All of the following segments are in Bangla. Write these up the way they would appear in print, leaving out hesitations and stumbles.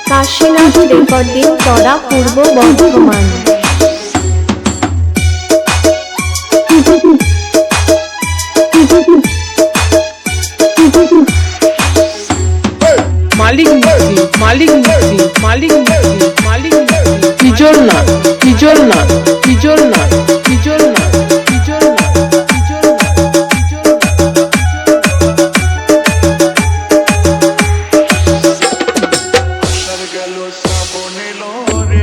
কাশীনাথ রেকর্ডিং তরা পূর্ব বর্ধমান। মালিক মিস্ত্রি মালিক মিস্ত্রি মালিক মিস্ত্রি মালিক মিস্ত্রি হিজল না হিজল না হিজল না হিজল না হিজল না হিজল না হিজল না গেল শ্রাবণ এলো রে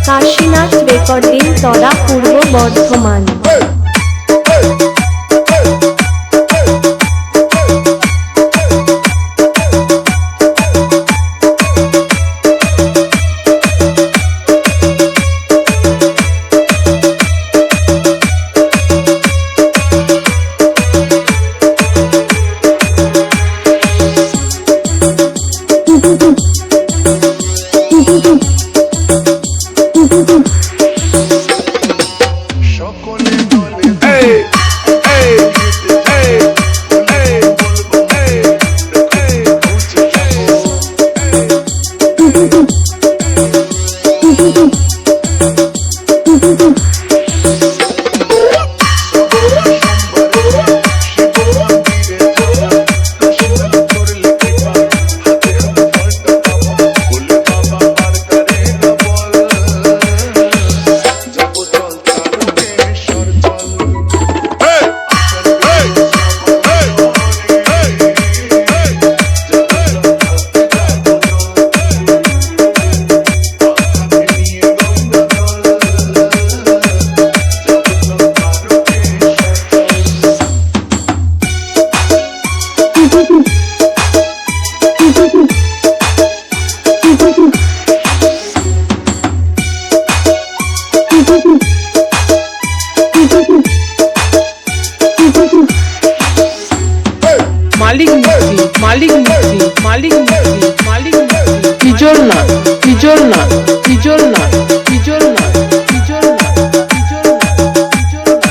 কাশীনাথ রেকর্ডিং তরা পূর্ব বর্ধমান। সকলে বলে মালিক মিস্ত্রি মালিক মিস্ত্রি মালিক মিস্ত্রি মালিক মিস্ত্রি হিজল না হিজল না হিজল না হিজল না হিজল না হিজল না হিজল না।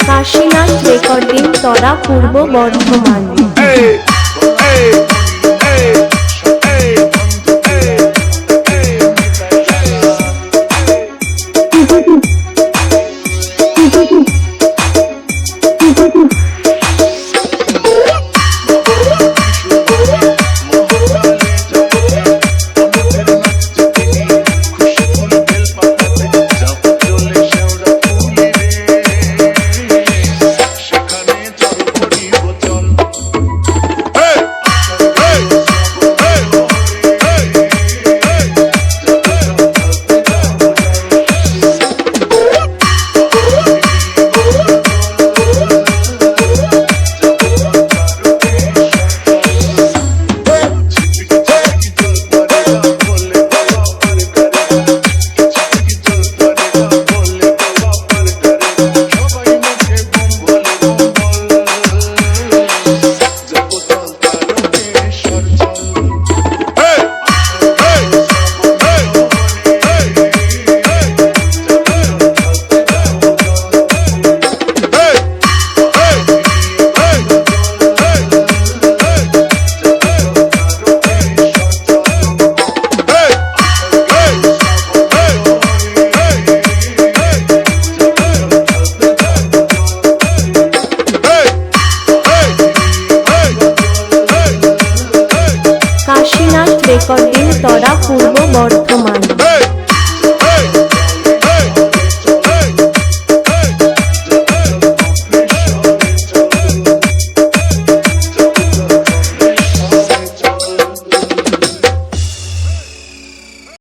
কাশীনাথ রেকর্ডিং তরা পূর্ব বর্ধমান। সেখানে জল ভরিব চল রেকর্ডিং তরা পূর্ব বর্ধমান।